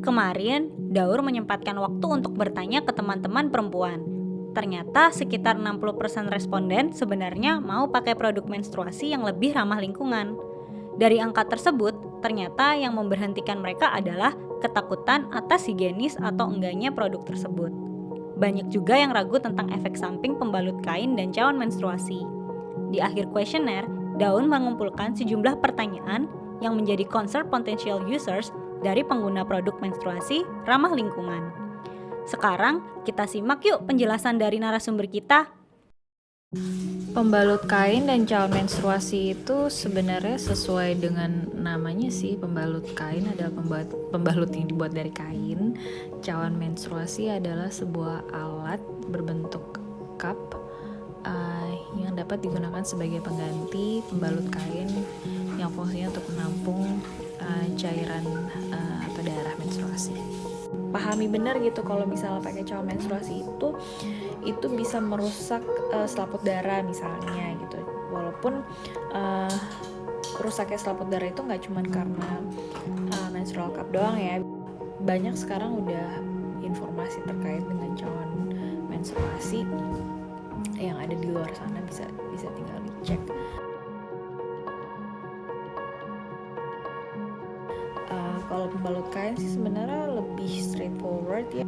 Kemarin, Daur menyempatkan waktu untuk bertanya ke teman-teman perempuan. Ternyata sekitar 60% responden sebenarnya mau pakai produk menstruasi yang lebih ramah lingkungan. Dari angka tersebut, ternyata yang memberhentikan mereka adalah ketakutan atas higienis atau enggaknya produk tersebut. Banyak juga yang ragu tentang efek samping pembalut kain dan cawan menstruasi. Di akhir kuesioner, Daun mengumpulkan sejumlah pertanyaan yang menjadi concern potential users dari pengguna produk menstruasi ramah lingkungan. Sekarang kita simak yuk penjelasan dari narasumber kita. Pembalut kain dan cawan menstruasi itu sebenarnya sesuai dengan namanya sih. Pembalut kain adalah pembalut yang dibuat dari kain. Cawan menstruasi adalah sebuah alat berbentuk cup yang dapat digunakan sebagai pengganti pembalut kain yang fungsinya untuk menampung cairan atau darah menstruasi. Pahami benar gitu kalau misalnya pakai cawan menstruasi itu bisa merusak selaput darah misalnya gitu. Walaupun rusaknya selaput darah itu nggak cuma karena menstrual cup doang ya. Banyak sekarang udah informasi terkait dengan cawan menstruasi yang ada di luar sana, bisa tinggal dicek. Kalau pembalut kain sih sebenarnya lebih straightforward ya.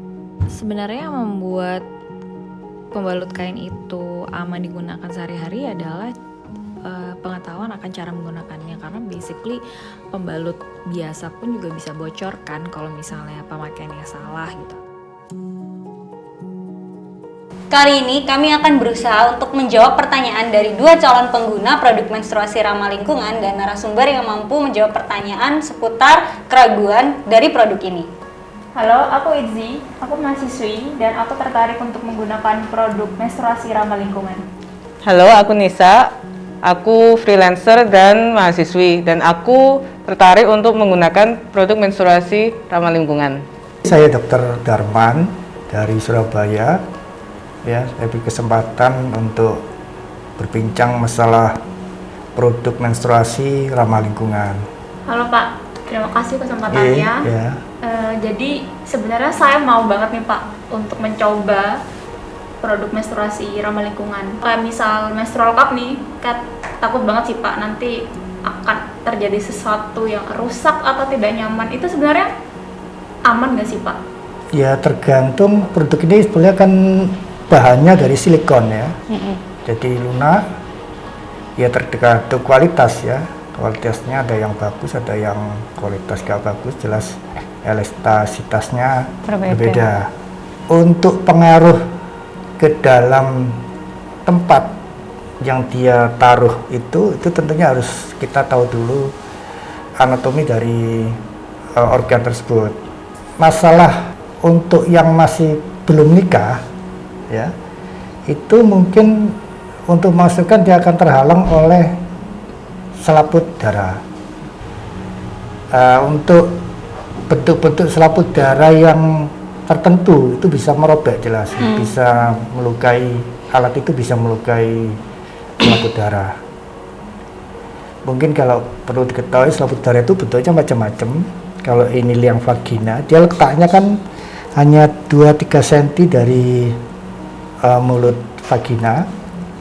Sebenarnya yang membuat pembalut kain itu aman digunakan sehari-hari adalah pengetahuan akan cara menggunakannya, karena basically pembalut biasa pun juga bisa bocor kan kalau misalnya pemakaiannya salah gitu. Kali ini kami akan berusaha untuk menjawab pertanyaan dari dua calon pengguna produk menstruasi ramah lingkungan dan narasumber yang mampu menjawab pertanyaan seputar keraguan dari produk ini. Halo, aku Itzi, aku mahasiswi dan aku tertarik untuk menggunakan produk menstruasi ramah lingkungan. Halo, aku Nisa, aku freelancer dan mahasiswi dan aku tertarik untuk menggunakan produk menstruasi ramah lingkungan. Saya Dr. Darman dari Surabaya. Ya, saya beri kesempatan untuk berbincang masalah produk menstruasi ramah lingkungan. Halo Pak, terima kasih kesempatannya. Ya. Jadi sebenarnya saya mau banget nih Pak untuk mencoba produk menstruasi ramah lingkungan. Kayak misal menstrual cup nih, kan takut banget sih Pak nanti akan terjadi sesuatu yang rusak atau tidak nyaman. Itu sebenarnya aman nggak sih Pak? Ya, tergantung produk ini sebenarnya kan bahannya dari silikon ya. Jadi lunak, ya tergantung kualitas ya. Kualitasnya ada yang bagus, ada yang kualitas gak bagus, jelas elastisitasnya berbeda. Untuk pengaruh ke dalam tempat yang dia taruh itu tentunya harus kita tahu dulu anatomi dari organ tersebut. Masalah untuk yang masih belum nikah ya, itu mungkin untuk masukkan dia akan terhalang oleh selaput darah. Untuk bentuk-bentuk selaput darah yang tertentu itu bisa merobek jelas, bisa melukai, alat itu bisa melukai selaput darah. Mungkin kalau perlu diketahui selaput darah itu bentuknya macam-macam. Kalau ini liang vagina, dia letaknya kan hanya 2-3 cm dari mulut vagina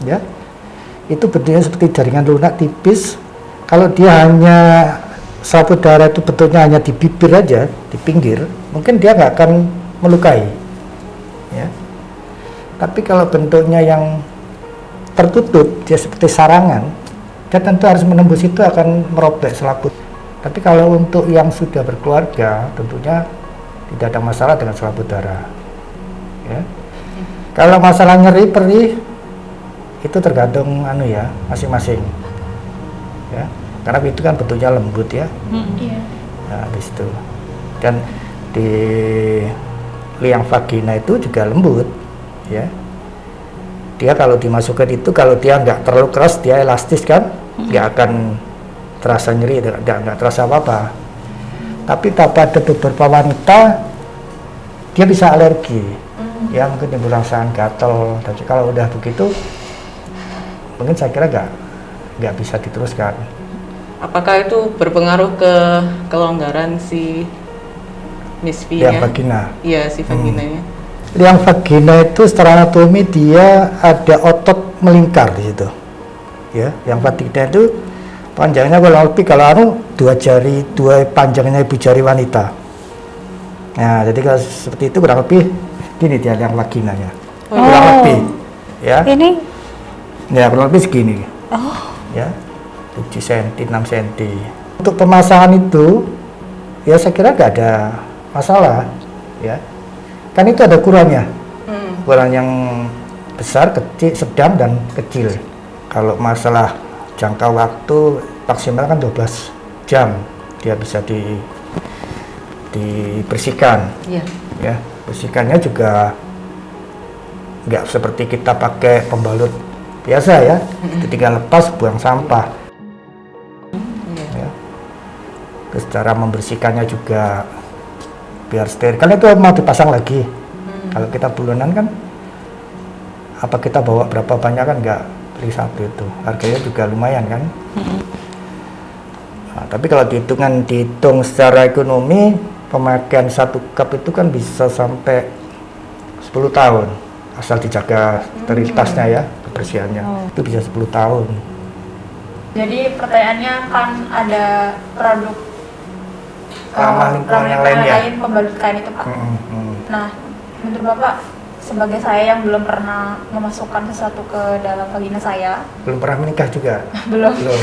ya. Itu bentuknya seperti jaringan lunak tipis. Kalau dia hanya selaput darah itu bentuknya hanya di bibir aja, di pinggir, mungkin dia nggak akan melukai ya. Tapi kalau bentuknya yang tertutup, dia seperti sarangan, dia tentu harus menembus itu akan merobek selaput. Tapi kalau untuk yang sudah berkeluarga, tentunya tidak ada masalah dengan selaput darah ya. Kalau masalah nyeri perih itu tergantung ya masing-masing ya, karena itu kan bentuknya lembut ya. Nah, di situ dan di liang vagina itu juga lembut ya. Dia kalau dimasukkan itu, kalau dia nggak terlalu keras, dia elastis kan, nggak akan terasa nyeri, nggak terasa apa-apa. Tapi pada beberapa wanita dia bisa alergi ya, mungkin timbul rasa gatal. Dan kalau udah begitu mungkin saya kira nggak bisa diteruskan. Apakah itu berpengaruh ke kelonggaran si Miss V liang ya. vagina. Iya, si vaginanya. Liang vagina itu secara anatomi dia ada otot melingkar di situ. Ya, yang vagina itu panjangnya kurang lebih kalau dua panjangnya ibu jari wanita. Nah, jadi kalau seperti itu kurang lebih gini dia liang vaginanya. Kurang lebih, ya. Ini Ya, kurang lebih segini. Ya, 7 cm, 6 cm. Untuk pemasangan itu, ya saya kira nggak ada masalah, ya. Kan itu ada ukurannya. Ukuran yang besar, kecil, sedang, dan kecil. Kalau masalah jangka waktu maksimal kan 12 jam dia bisa dibersihkan. Iya. Ya, bersihkannya juga nggak seperti kita pakai pembalut biasa ya, ketika lepas buang sampah. Ya. Terus cara membersihkannya juga biar steril. Kan itu mau dipasang lagi. Kalau kita bulanan kan, apa kita bawa berapa banyak kan nggak beli satu itu. Harganya juga lumayan kan. Nah, tapi kalau dihitung secara ekonomi, pemakaian 1 cup itu kan bisa sampai 10 tahun. Asal dijaga sterilitasnya ya, kebersihannya. Itu bisa 10 tahun. Jadi pertanyaannya kan ada produk Ramah lingkungan yang lain ya? pembalut kain itu Pak. Nah, menurut Bapak sebagai saya yang belum pernah memasukkan sesuatu ke dalam vagina saya, Belum pernah menikah juga? belum Belum.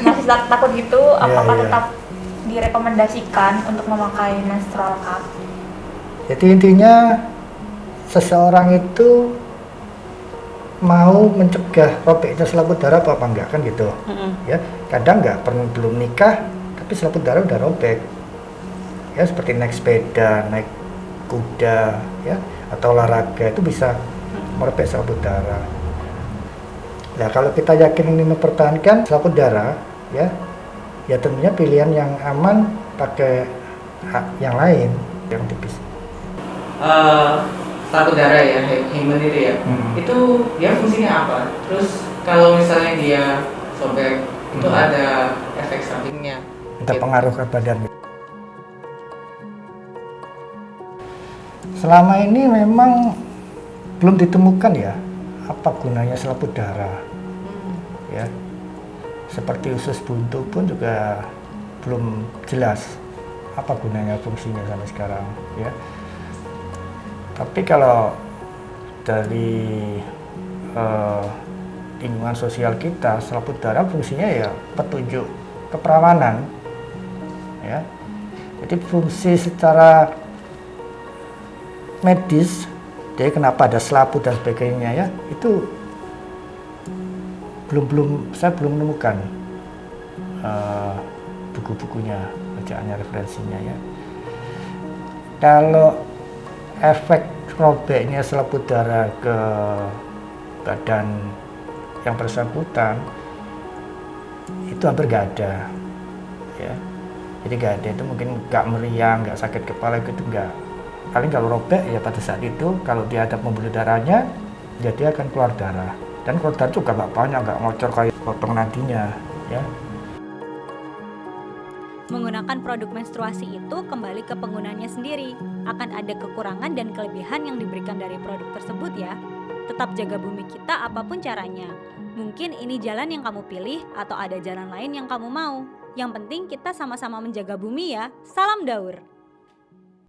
masih takut gitu, apakah iya. tetap direkomendasikan untuk memakai menstrual cup? Jadi intinya seseorang itu mau mencegah robeknya selaput darah apa enggak kan gitu. Ya, kadang belum nikah tapi selaput darah udah robek. Ya seperti naik sepeda, naik kuda ya atau olahraga itu bisa merobek selaput darah. Nah, kalau kita yakin ini mempertahankan selaput darah ya tentunya pilihan yang aman pakai yang lain yang tipis. Selaput darah ya, Hymen itu ya. Itu dia fungsinya apa? Terus kalau misalnya dia sobek, itu ada efek sampingnya. Ada pengaruh ke badan. Selama ini memang belum ditemukan ya apa gunanya selaput darah. Ya, seperti usus buntu pun juga belum jelas apa gunanya, fungsinya sampai sekarang. Ya, tapi kalau dari lingkungan sosial kita, selaput darah fungsinya ya petunjuk keperawanan. Ya, jadi fungsi secara medis, jadi kenapa ada selaput dan sebagainya ya, itu saya belum menemukan buku-bukunya, bacaannya, referensinya ya. Kalau efek robeknya selaput darah ke badan yang bersangkutan itu hampir gak ada ya. Jadi gak ada, itu mungkin gak meriang, gak sakit kepala gitu enggak. Paling kalau robek ya pada saat itu kalau dia ada pembuluh darahnya ya dia akan keluar darah, dan keluar darah juga gak banyak, gak ngocor kayak potong nadinya ya. Menggunakan produk menstruasi itu kembali ke penggunanya sendiri. Akan ada kekurangan dan kelebihan yang diberikan dari produk tersebut ya. Tetap jaga bumi kita apapun caranya. Mungkin ini jalan yang kamu pilih atau ada jalan lain yang kamu mau. Yang penting kita sama-sama menjaga bumi ya. Salam daur.